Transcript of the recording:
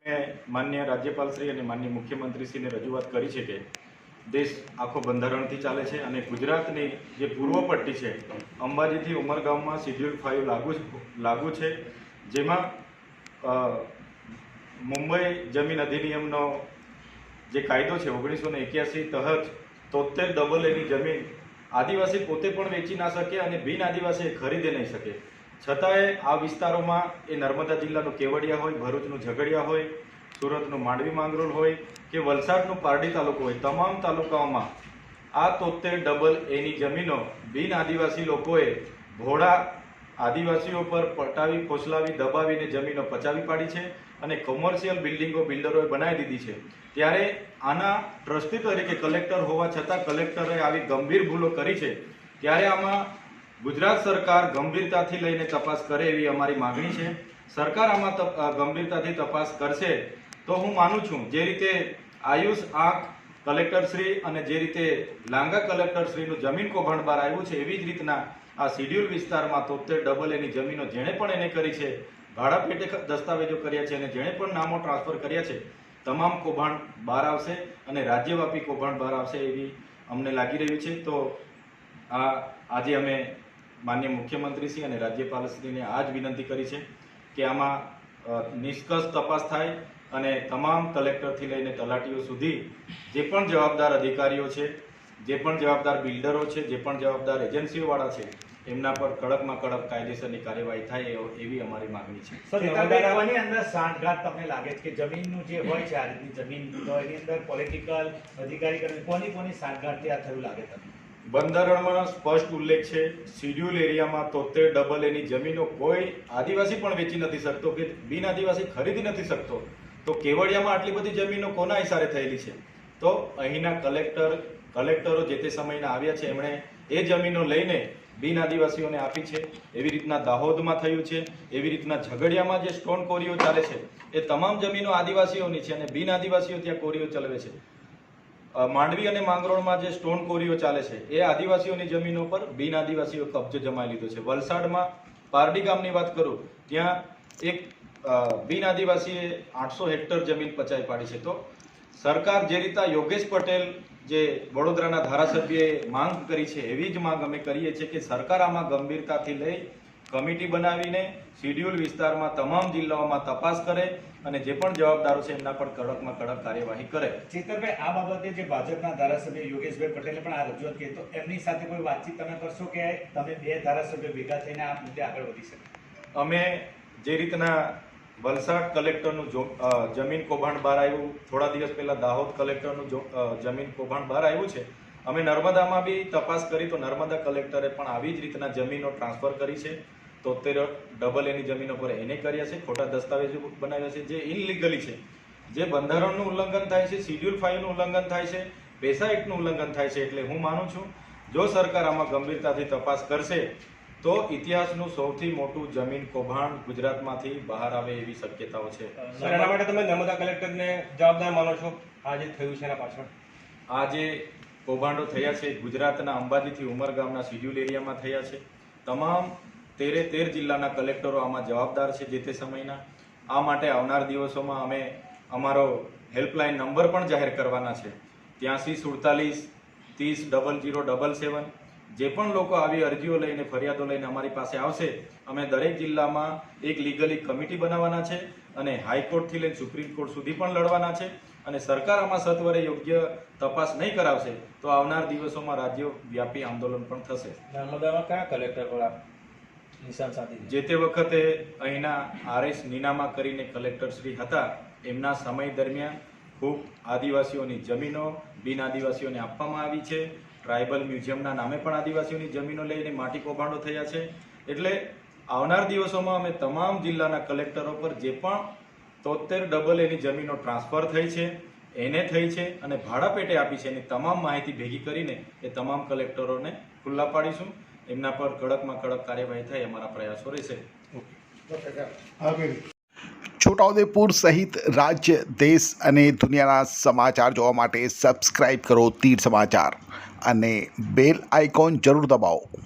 માન્ય રાજ્યપાલશ્રી અને માન્ય મુખ્યમંત્રીશ્રીને રજૂઆત કરી છે કે દેશ આખો બંધારણથી ચાલે છે અને ગુજરાતની જે પૂર્વ પટ્ટી છે અંબાજીથી ઉમરગામમાં શિડ્યુલ 5 લાગુ છે, જેમાં મુંબઈ જમીન અધિનિયમનો જે કાયદો છે 1981 તહત 73 એની જમીન આદિવાસી પોતે પણ વેચી ના શકે અને બિન આદિવાસી ખરીદે નહીં શકે, છતાંય આ વિસ્તારોમાં એ નર્મદા જિલ્લાનું કેવડિયા હોય, ભરૂચનું ઝઘડિયા હોય, સુરતનું માંડવી માંગરોળ હોય કે વલસાડનું પારડી તાલુકો હોય, તમામ તાલુકાઓમાં આ 73 એની જમીનો બિન આદિવાસી લોકોએ ભોળા આદિવાસીઓ પર પટાવી ફોસલાવી દબાવીને જમીનો પચાવી પાડી છે અને કોમર્શિયલ બિલ્ડિંગો બિલ્ડરોએ બનાવી દીધી છે। ત્યારે આના ટ્રસ્ટી તરીકે કલેક્ટર હોવા છતાં કલેક્ટરે આવી ગંભીર ભૂલો કરી છે, ત્યારે આમાં ગુજરાત સરકાર ગંભીરતાથી લઈને તપાસ કરે એવી અમારી માગણી છે। સરકાર આમાં ગંભીરતાથી તપાસ કરશે તો હું માનું છું જે રીતે આયુષ આંખ કલેક્ટરશ્રી અને જે રીતે લાંગા કલેક્ટરશ્રીનું જમીન કૌભાંડ બહાર આવ્યું છે એવી જ રીતના આ શિડ્યુલ વિસ્તારમાં 73 એની જમીનો જેણે પણ એને કરી છે, ભાડા પેટે દસ્તાવેજો કર્યા છે અને જેણે પણ નામો ટ્રાન્સફર કર્યા છે, તમામ કૌભાંડ બહાર આવશે અને રાજ્યવ્યાપી કૌભાંડ બહાર આવશે એવી અમને લાગી રહ્યું છે। તો આજે અમે માન્ય મુખ્યમંત્રીશ્રી અને રાજ્યપાલશ્રીને આ જ વિનંતી કરી છે કે આમાં નિષ્કર્ષ તપાસ થાય અને તમામ કલેક્ટરથી લઈને તલાટીઓ સુધી જે પણ જવાબદાર અધિકારીઓ છે, જે પણ જવાબદાર બિલ્ડરો છે, જે પણ જવાબદાર એજન્સીઓવાળા છે એમના પર કડકમાં કડક કાયદેસરની કાર્યવાહી થાય એવી અમારી માગણી છે। કોની અંદર સાંઠગાંઠ તમને લાગે છે કે જમીનનું જે હોય છે આ રીતની જમીન તો એની અંદર પોલિટિકલ અધિકારી કોની સાંઠગાંઠથી આ થયું લાગે તમને? બંધારણમાં સ્પષ્ટ ઉલ્લેખ છે, શિડ્યુલ એરિયામાં 73 એની જમીનો કોઈ આદિવાસી પણ વેચી નથી શકતો કે બિન આદિવાસી ખરીદી નથી શકતો, તો કેવડિયામાં આટલી બધી જમીનો કોના ઇશારે થયેલી છે? તો અહીંના કલેક્ટરો જે તે સમયના આવ્યા છે, એમણે એ જમીનો લઈને બિન આદિવાસીઓને આપી છે। એવી રીતના દાહોદમાં થયું છે, એવી રીતના ઝઘડિયામાં જે સ્ટોન કોરીઓ ચાલે છે એ તમામ જમીનો આદિવાસીઓની છે અને બિન આદિવાસીઓ ત્યાં કોરીઓ ચલાવે છે। માંડવી અને માંગરોળમાં જે સ્ટોન કોરીઓ ચાલે છે એ આદિવાસીઓની જમીનો પર બિન આદિવાસીઓ કબજો જમાવી લીધો છે। વલસાડમાં પારડી ગામની વાત કરું, ત્યાં એક બિન આદિવાસીએ 800 હેક્ટર જમીન પચાવી પાડી છે। તો સરકાર જે રીતે યોગેશ પટેલ જે વડોદરાના ધારાસભ્યએ માંગ કરી છે એવી જ માંગ અમે કરીએ છીએ કે સરકાર આમાં ગંભીરતાથી લઈ કમિટી બનાવીને શિડ્યુલ વિસ્તારમાં તમામ જિલ્લાઓમાં તપાસ કરે અને જે પણ જવાબદારો છે એમના પર કડકમાં કડક કાર્યવાહી કરે। ચેતરભાઈ, આ બાબતે જે ભાજપના ધારાસભ્ય યોગેશભાઈ પટેલે પણ આ રજૂઆત કરી, તો એમની સાથે કોઈ વાતચીત તમે કરશો કે તમે બે ધારાસભ્યો ભેગા થઈને આ મુદ્દે આગળ વધી શકે? અમે જે રીતના વલસાડ કલેક્ટરનું જમીન કૌભાંડ બહાર આવ્યું, થોડા દિવસ પહેલા દાહોદ કલેક્ટરનું જમીન કૌભાંડ બહાર આવ્યું છે, અમે નર્મદામાં બી તપાસ કરી તો નર્મદા કલેક્ટરે પણ આવી જ રીતના જમીનો ટ્રાન્સફર કરી છે। 73 એની જમીનો પર એને કર્યા છે, ખોટા દસ્તાવેજો બનાવ્યા છે જે ઇનલીગલી છે, જે બંધારણનું ઉલ્લંઘન થાય છે, શિડ્યુલ 5નું ઉલ્લંઘન થાય છે, પેસા એક્ટનું ઉલ્લંઘન થાય છે। એટલે હું માનું છું જો સરકાર આમાં ગંભીરતાથી તપાસ કરશે તો ઇતિહાસનું સૌથી મોટું જમીન કૌભાંડ ગુજરાતમાંથી બહાર આવે એવી શક્યતાઓ છે। એના માટે તમે નર્મદા કલેક્ટરને જવાબદાર માનો છો? આ જે થયું છે એના પાછળ આ જે કૌભાંડો થયા છે ગુજરાતના અંબાજીથી ઉમરગામના શિડ્યુલ એરિયામાં થયા છે, તમામ 13 જિલ્લાના કલેક્ટરો આમાં જવાબદાર છે જે તે સમયના। આ માટે આવનાર દિવસોમાં અમે અમારો હેલ્પલાઇન નંબર પણ જાહેર કરવાના છે, 83 47 30 0077। જે પણ લોકો આવી અરજીઓ લઈને ફરિયાદો લઈને અમારી પાસે આવશે, અમે દરેક જિલ્લામાં એક લીગલી કમિટી બનાવવાના છે અને હાઈકોર્ટથી લઈને સુપ્રીમ કોર્ટ સુધી પણ લડવાના છે અને સરકાર આમાં સત્વરે યોગ્ય તપાસ નહીં કરાવશે તો આવનાર દિવસોમાં રાજ્યવ્યાપી આંદોલન પણ થશે। નર્મદામાં કયા કલેક્ટર પર નિશાન સાધી? જે તે વખતે અહીંના RS નીનામા કરીને કલેક્ટર શ્રી હતા, એમના સમય દરમિયાન ખૂબ આદિવાસીઓની જમીનો બિન આદિવાસીઓને આપવામાં આવી છે। ટ્રાઇબલ મ્યુઝિયમના નામે પણ આદિવાસીઓની જમીનો લઈને માટી કૌભાંડો થયા છે। એટલે આવનાર દિવસોમાં અમે તમામ જિલ્લાના કલેક્ટરો પર જે પણ 73 એની જમીનો ટ્રાન્સફર થઈ છે, એને થઈ છે અને ભાડા પેટે આપી છે એની તમામ માહિતી ભેગી કરીને એ તમામ કલેક્ટરોને ખુલ્લા પાડીશું। એમના પર કડકમાં કડક કાર્યવાહી થાય અમારા પ્રયાસો રહેશે। છોટાઉદેપુર સહિત રાજ્ય, દેશ અને દુનિયાના સમાચાર જોવા માટે સબસ્ક્રાઇબ કરો તીર સમાચાર અને બેલ આઇકોન જરૂર દબાવો।